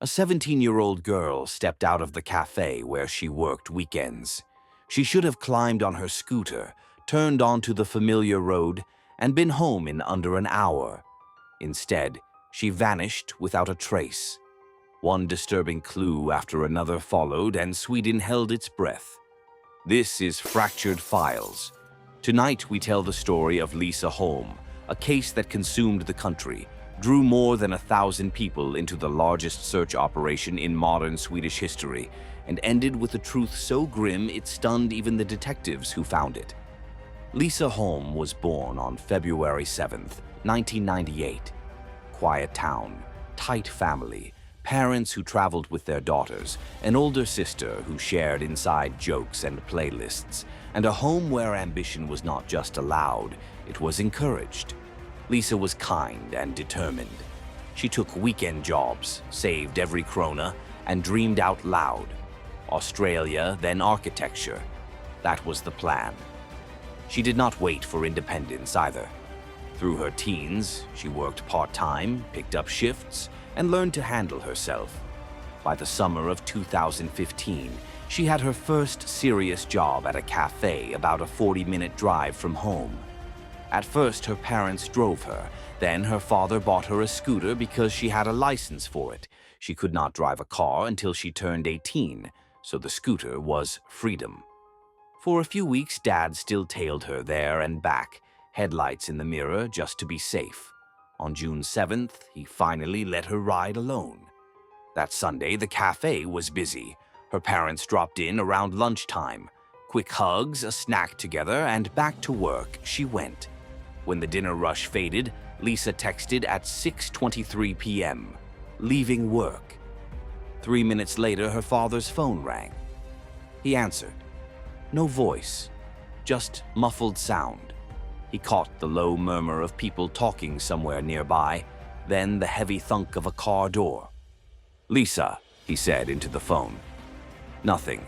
A 17-year-old girl stepped out of the cafe where she worked weekends. She should have climbed on her scooter, turned onto the familiar road, and been home in under an hour. Instead, she vanished without a trace. One disturbing clue after another followed, and Sweden held its breath. This is Fractured Files. Tonight we tell the story of Lisa Holm, a case that consumed the country, drew more than 1,000 people into the largest search operation in modern Swedish history, and ended with a truth so grim it stunned even the detectives who found it. Lisa Holm was born on February 7th, 1998. Quiet town, tight family, parents who traveled with their daughters, an older sister who shared inside jokes and playlists, and a home where ambition was not just allowed, it was encouraged. Lisa was kind and determined. She took weekend jobs, saved every krona, and dreamed out loud. Australia, then architecture. That was the plan. She did not wait for independence either. Through her teens, she worked part-time, picked up shifts, and learned to handle herself. By the summer of 2015, she had her first serious job at a cafe about a 40-minute drive from home. At first, her parents drove her. Then her father bought her a scooter because she had a license for it. She could not drive a car until she turned 18, so the scooter was freedom. For a few weeks, Dad still tailed her there and back, headlights in the mirror just to be safe. On June 7th, he finally let her ride alone. That Sunday, the cafe was busy. Her parents dropped in around lunchtime. Quick hugs, a snack together, and back to work she went. When the dinner rush faded, Lisa texted at 6:23 p.m., leaving work. 3 minutes later, her father's phone rang. He answered. No voice, just muffled sound. He caught the low murmur of people talking somewhere nearby, then the heavy thunk of a car door. "Lisa," he said into the phone. Nothing.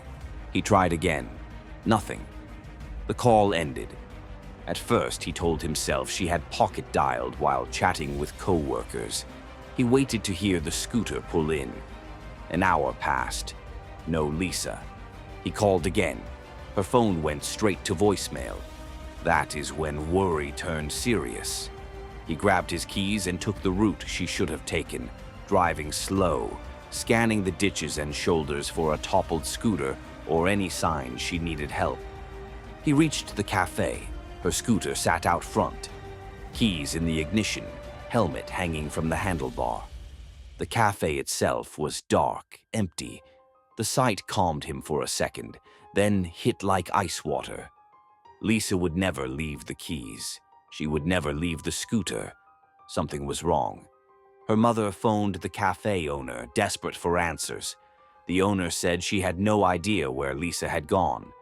He tried again. Nothing. The call ended. At first, he told himself she had pocket-dialed while chatting with co-workers. He waited to hear the scooter pull in. An hour passed. No Lisa. He called again. Her phone went straight to voicemail. That is when worry turned serious. He grabbed his keys and took the route she should have taken, driving slow, scanning the ditches and shoulders for a toppled scooter or any sign she needed help. He reached the cafe. Her scooter sat out front. Keys in the ignition, helmet hanging from the handlebar. The cafe itself was dark, empty. The sight calmed him for a second, then hit like ice water. Lisa would never leave the keys. She would never leave the scooter. Something was wrong. Her mother phoned the cafe owner, desperate for answers. The owner said she had no idea where Lisa had gone.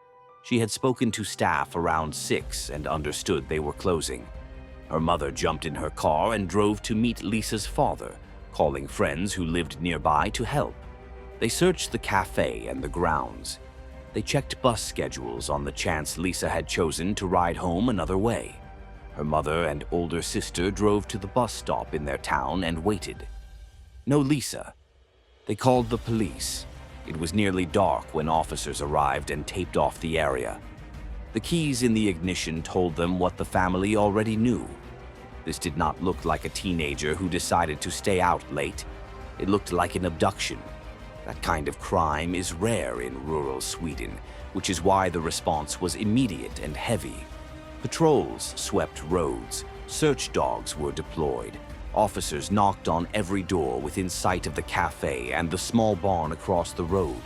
She had spoken to staff around 6 and understood they were closing. Her mother jumped in her car and drove to meet Lisa's father, calling friends who lived nearby to help. They searched the cafe and the grounds. They checked bus schedules on the chance Lisa had chosen to ride home another way. Her mother and older sister drove to the bus stop in their town and waited. No Lisa. They called the police. It was nearly dark when officers arrived and taped off the area. The keys in the ignition told them what the family already knew. This did not look like a teenager who decided to stay out late. It looked like an abduction. That kind of crime is rare in rural Sweden, which is why the response was immediate and heavy. Patrols swept roads. Search dogs were deployed. Officers knocked on every door within sight of the cafe and the small barn across the road.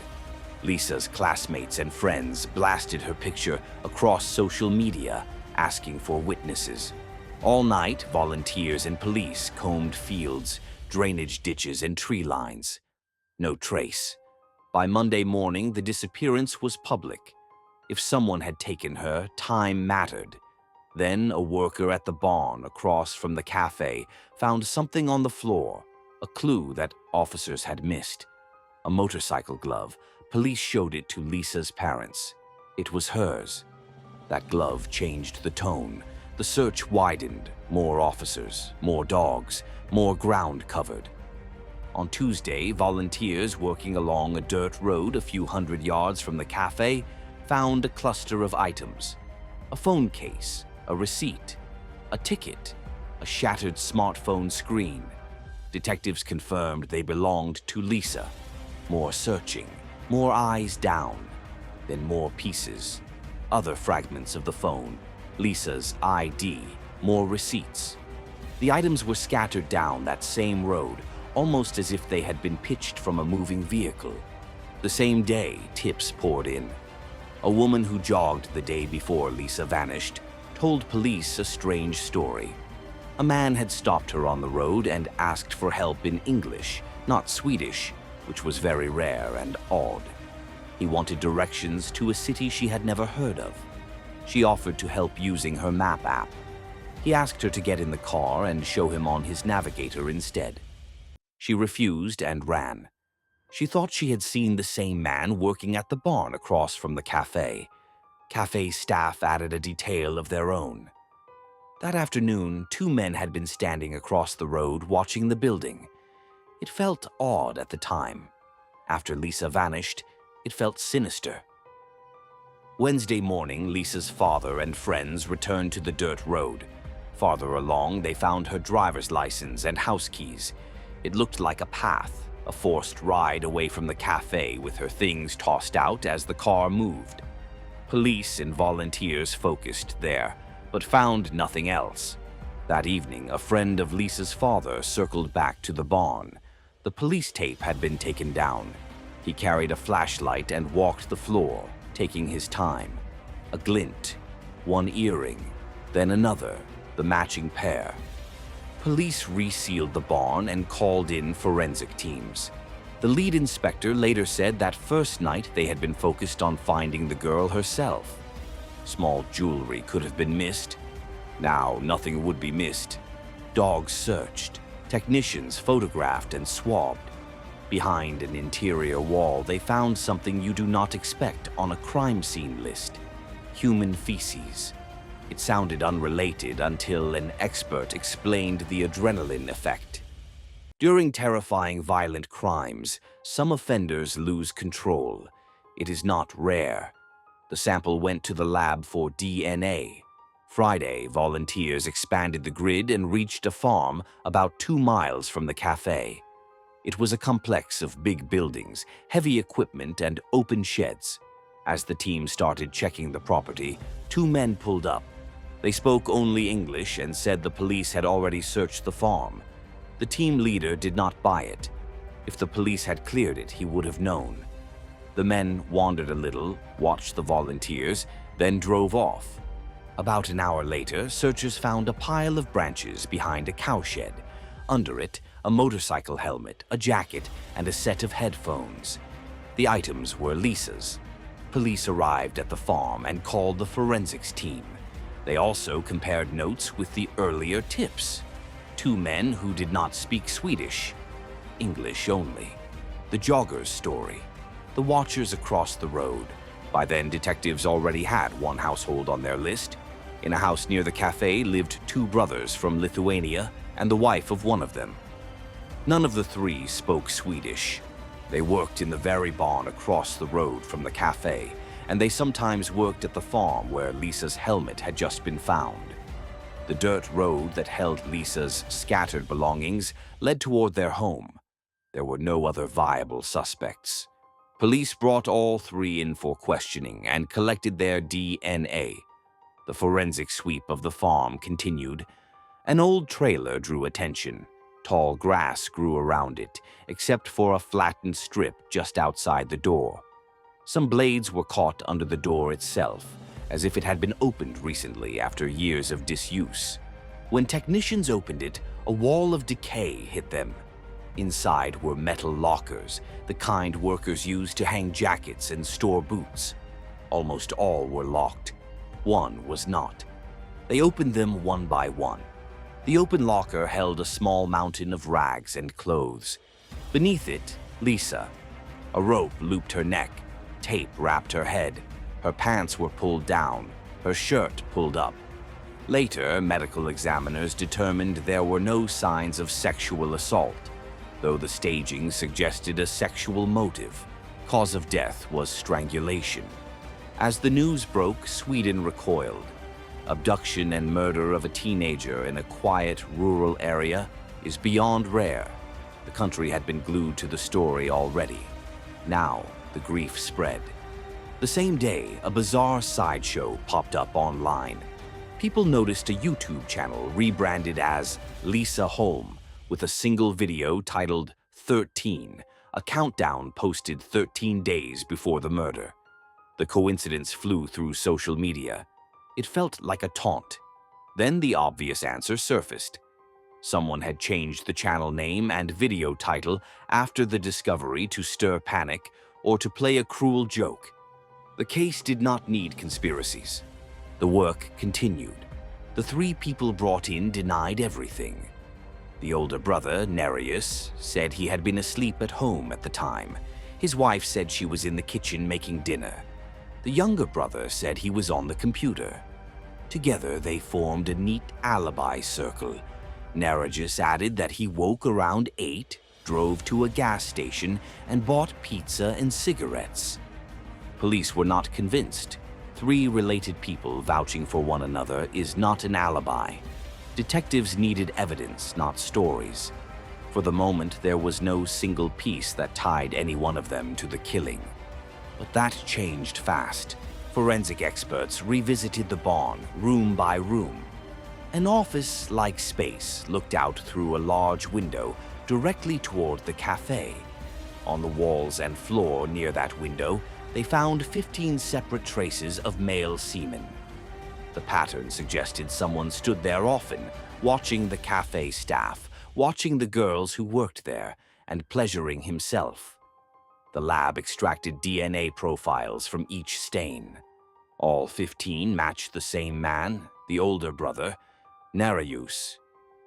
Lisa's classmates and friends blasted her picture across social media, asking for witnesses. All night, volunteers and police combed fields, drainage ditches, and tree lines. No trace. By Monday morning, the disappearance was public. If someone had taken her, time mattered. Then a worker at the barn across from the cafe found something on the floor, a clue that officers had missed. A motorcycle glove. Police showed it to Lisa's parents. It was hers. That glove changed the tone. The search widened. More officers, more dogs, more ground covered. On Tuesday, volunteers working along a dirt road a few hundred yards from the cafe found a cluster of items: a phone case, a receipt, a ticket, a shattered smartphone screen. Detectives confirmed they belonged to Lisa. More searching, more eyes down, then more pieces. Other fragments of the phone, Lisa's ID, more receipts. The items were scattered down that same road, almost as if they had been pitched from a moving vehicle. The same day, tips poured in. A woman who jogged the day before Lisa vanished told police a strange story. A man had stopped her on the road and asked for help in English, not Swedish, which was very rare and odd. He wanted directions to a city she had never heard of. She offered to help using her map app. He asked her to get in the car and show him on his navigator instead. She refused and ran. She thought she had seen the same man working at the barn across from the cafe. Cafe staff added a detail of their own. That afternoon, 2 men had been standing across the road watching the building. It felt odd at the time. After Lisa vanished, it felt sinister. Wednesday morning, Lisa's father and friends returned to the dirt road. Farther along, they found her driver's license and house keys. It looked like a path, a forced ride away from the cafe with her things tossed out as the car moved. Police and volunteers focused there, but found nothing else. That evening, a friend of Lisa's father circled back to the barn. The police tape had been taken down. He carried a flashlight and walked the floor, taking his time. A glint, one earring, then another, the matching pair. Police resealed the barn and called in forensic teams. The lead inspector later said that first night they had been focused on finding the girl herself. Small jewelry could have been missed. Now nothing would be missed. Dogs searched. Technicians photographed and swabbed. Behind an interior wall, they found something you do not expect on a crime scene list: human feces. It sounded unrelated until an expert explained the adrenaline effect. During terrifying violent crimes, some offenders lose control. It is not rare. The sample went to the lab for DNA. Friday, volunteers expanded the grid and reached a farm about 2 miles from the cafe. It was a complex of big buildings, heavy equipment, and open sheds. As the team started checking the property, 2 men pulled up. They spoke only English and said the police had already searched the farm. The team leader did not buy it. If the police had cleared it, he would have known. The men wandered a little, watched the volunteers, then drove off. About an hour later, searchers found a pile of branches behind a cowshed. Under it, a motorcycle helmet, a jacket, and a set of headphones. The items were Lisa's. Police arrived at the farm and called the forensics team. They also compared notes with the earlier tips. 2 men who did not speak Swedish, English only. The jogger's story. The watchers across the road. By then, detectives already had 1 household on their list. In a house near the cafe lived 2 brothers from Lithuania and the wife of one of them. None of the 3 spoke Swedish. They worked in the very barn across the road from the cafe, and they sometimes worked at the farm where Lisa's helmet had just been found. The dirt road that held Lisa's scattered belongings led toward their home. There were no other viable suspects. Police brought all 3 in for questioning and collected their DNA. The forensic sweep of the farm continued. An old trailer drew attention. Tall grass grew around it, except for a flattened strip just outside the door. Some blades were caught under the door itself, as if it had been opened recently after years of disuse. When technicians opened it, a wall of decay hit them. Inside were metal lockers, the kind workers use to hang jackets and store boots. Almost all were locked. One was not. They opened them one by one. The open locker held a small mountain of rags and clothes. Beneath it, Lisa. A rope looped her neck. Tape wrapped her head. Her pants were pulled down, her shirt pulled up. Later, medical examiners determined there were no signs of sexual assault. though the staging suggested a sexual motive. Cause of death was strangulation. As the news broke, Sweden recoiled. Abduction and murder of a teenager in a quiet, rural area is beyond rare. The country had been glued to the story already. Now, the grief spread. The same day, a bizarre sideshow popped up online. People noticed a YouTube channel rebranded as Lisa Holm, with a single video titled 13, a countdown posted 13 days before the murder. The coincidence flew through social media. It felt like a taunt. Then the obvious answer surfaced. Someone had changed the channel name and video title after the discovery to stir panic or to play a cruel joke. The case did not need conspiracies. The work continued. The three people brought in denied everything. The older brother, Nereus, said he had been asleep at home at the time. His wife said she was in the kitchen making dinner. The younger brother said he was on the computer. Together, they formed a neat alibi circle. Nereus added that he woke around 8, drove to a gas station, and bought pizza and cigarettes. Police were not convinced. 3 related people vouching for one another is not an alibi. Detectives needed evidence, not stories. For the moment, there was no single piece that tied any one of them to the killing. But that changed fast. Forensic experts revisited the barn, room by room. An office-like space looked out through a large window directly toward the café. On the walls and floor near that window, they found 15 separate traces of male semen. The pattern suggested someone stood there often, watching the café staff, watching the girls who worked there, and pleasuring himself. The lab extracted DNA profiles from each stain. All 15 matched the same man, the older brother, Nereus.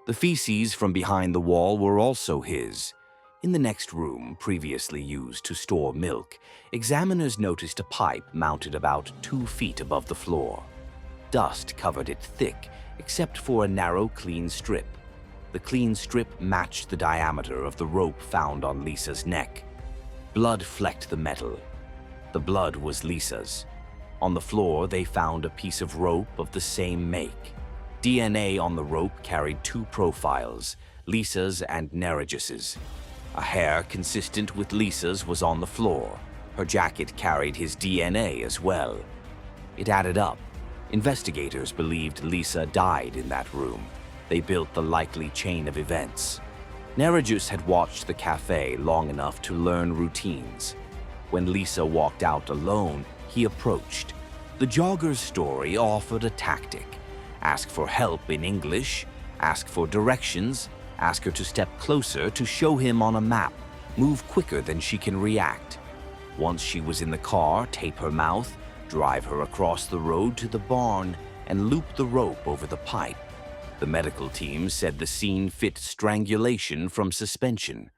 The feces from behind the wall were also his. In the next room, previously used to store milk, examiners noticed a pipe mounted about 2 feet above the floor. Dust covered it thick, except for a narrow, clean strip. The clean strip matched the diameter of the rope found on Lisa's neck. Blood flecked the metal. The blood was Lisa's. On the floor, they found a piece of rope of the same make. DNA on the rope carried 2 profiles, Lisa's and Nereus's. A hair consistent with Lisa's was on the floor. Her jacket carried his DNA as well. It added up. Investigators believed Lisa died in that room. They built the likely chain of events. Nereus had watched the cafe long enough to learn routines. When Lisa walked out alone, he approached. The jogger's story offered a tactic. Ask for help in English, ask for directions, ask her to step closer to show him on a map, move quicker than she can react. Once she was in the car, tape her mouth, drive her across the road to the barn, and loop the rope over the pipe. The medical team said the scene fit strangulation from suspension.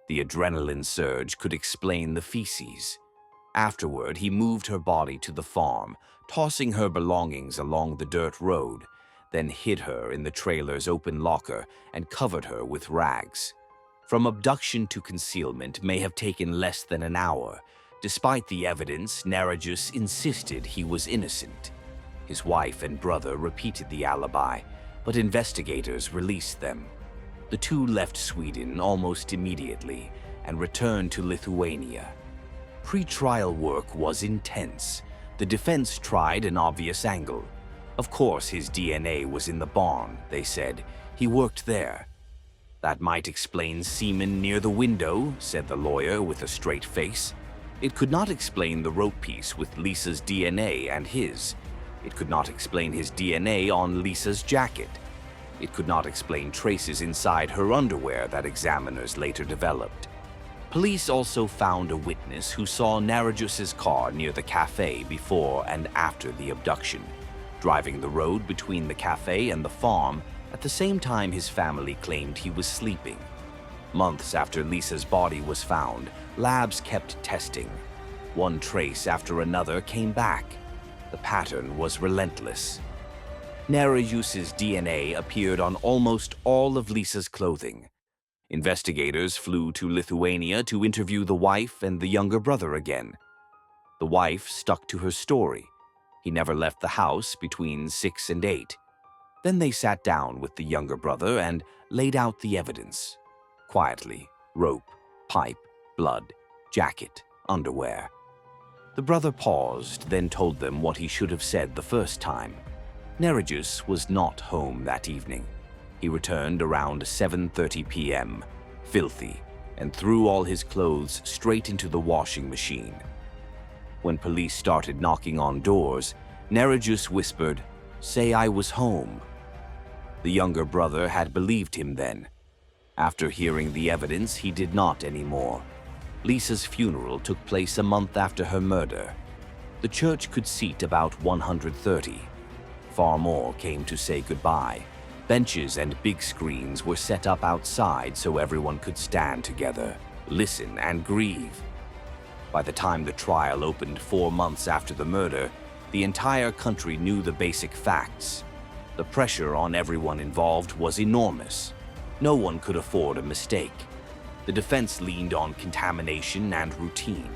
The adrenaline surge could explain the feces. Afterward, he moved her body to the farm, tossing her belongings along the dirt road, then hid her in the trailer's open locker and covered her with rags. From abduction to concealment may have taken less than an hour. Despite the evidence, Nereus insisted he was innocent. His wife and brother repeated the alibi, but investigators released them. The 2 left Sweden almost immediately and returned to Lithuania. Pre-trial work was intense. The defense tried an obvious angle. Of course, his DNA was in the barn, they said. He worked there. That might explain semen near the window, said the lawyer with a straight face. It could not explain the rope piece with Lisa's DNA and his. It could not explain his DNA on Lisa's jacket. It could not explain traces inside her underwear that examiners later developed. Police also found a witness who saw Nereus's car near the cafe before and after the abduction, driving the road between the cafe and the farm at the same time his family claimed he was sleeping. Months after Lisa's body was found, labs kept testing. One trace after another came back. The pattern was relentless. Nereus's DNA appeared on almost all of Lisa's clothing. Investigators flew to Lithuania to interview the wife and the younger brother again. The wife stuck to her story. He never left the house between 6 and 8. Then they sat down with the younger brother and laid out the evidence. Quietly, rope, pipe, blood, jacket, underwear. The brother paused, then told them what he should have said the first time. Neregius was not home that evening. He returned around 7:30 p.m., filthy, and threw all his clothes straight into the washing machine. When police started knocking on doors, Neregius whispered, "Say I was home." The younger brother had believed him then. After hearing the evidence, he did not anymore. Lisa's funeral took place a month after her murder. The church could seat about 130. Far more came to say goodbye. Benches and big screens were set up outside so everyone could stand together, listen, and grieve. By the time the trial opened 4 months after the murder, the entire country knew the basic facts. The pressure on everyone involved was enormous. No one could afford a mistake. The defense leaned on contamination and routine.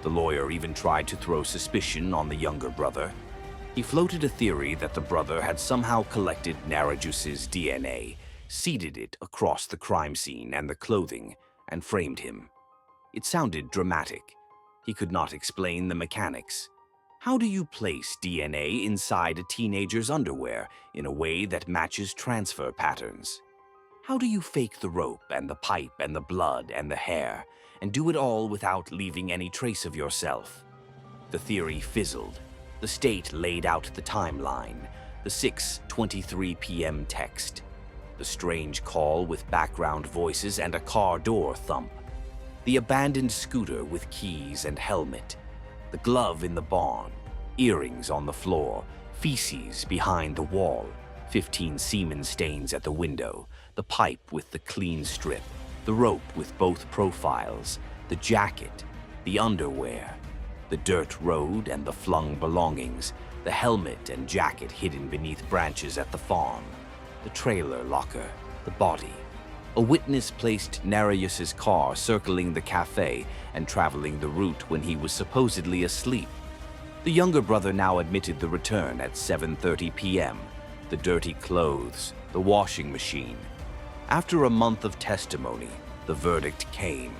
The lawyer even tried to throw suspicion on the younger brother. He floated a theory that the brother had somehow collected Neregius's DNA, seeded it across the crime scene and the clothing, and framed him. It sounded dramatic. He could not explain the mechanics. How do you place DNA inside a teenager's underwear in a way that matches transfer patterns? How do you fake the rope and the pipe and the blood and the hair, and do it all without leaving any trace of yourself? The theory fizzled. The state laid out the timeline, the 6:23 p.m. text, the strange call with background voices and a car door thump, the abandoned scooter with keys and helmet, the glove in the barn, earrings on the floor, feces behind the wall, 15 semen stains at the window, the pipe with the clean strip, the rope with both profiles, the jacket, the underwear, the dirt road and the flung belongings, the helmet and jacket hidden beneath branches at the farm, the trailer locker, the body. A witness placed Neregius's car circling the café and traveling the route when he was supposedly asleep. The younger brother now admitted the return at 7:30 p.m., the dirty clothes, the washing machine. After a month of testimony, the verdict came.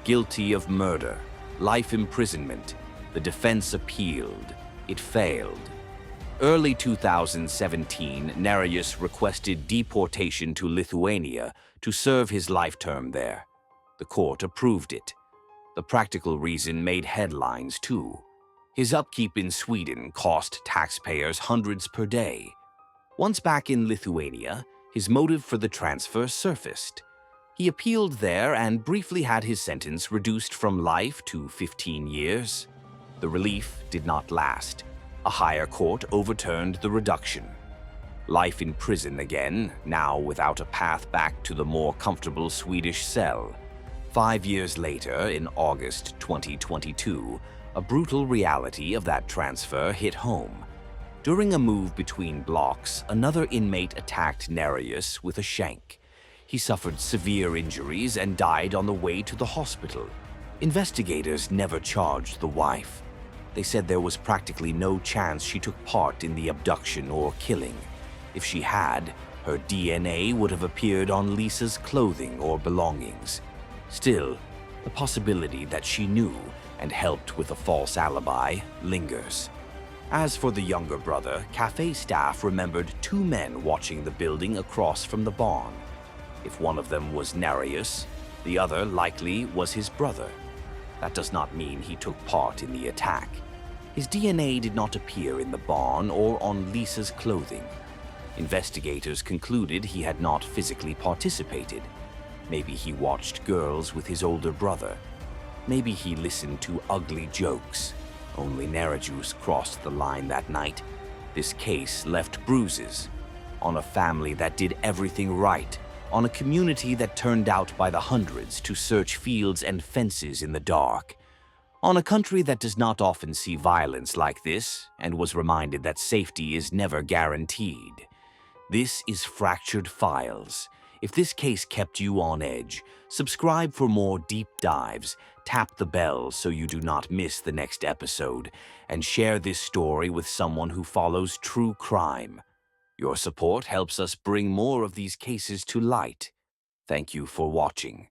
Guilty of murder, life imprisonment. The defense appealed. It failed. Early 2017, Neregius requested deportation to Lithuania to serve his life term there. The court approved it. The practical reason made headlines too. His upkeep in Sweden cost taxpayers hundreds per day. Once back in Lithuania, his motive for the transfer surfaced. He appealed there and briefly had his sentence reduced from life to 15 years. The relief did not last. A higher court overturned the reduction. Life in prison again, now without a path back to the more comfortable Swedish cell. 5 years later, in August 2022, a brutal reality of that transfer hit home. During a move between blocks, another inmate attacked Neregius with a shank. He suffered severe injuries and died on the way to the hospital. Investigators never charged the wife. They said there was practically no chance she took part in the abduction or killing. If she had, her DNA would have appeared on Lisa's clothing or belongings. Still, the possibility that she knew and helped with a false alibi lingers. As for the younger brother, cafe staff remembered 2 men watching the building across from the barn. If one of them was Neregius, the other likely was his brother. That does not mean he took part in the attack. His DNA did not appear in the barn or on Lisa's clothing. Investigators concluded he had not physically participated. Maybe he watched girls with his older brother. Maybe he listened to ugly jokes. Only Neregius crossed the line that night. This case left bruises on a family that did everything right, on a community that turned out by the hundreds to search fields and fences in the dark, on a country that does not often see violence like this and was reminded that safety is never guaranteed. This is Fractured Files. If this case kept you on edge, subscribe for more deep dives, tap the bell so you do not miss the next episode, and share this story with someone who follows true crime. Your support helps us bring more of these cases to light. Thank you for watching.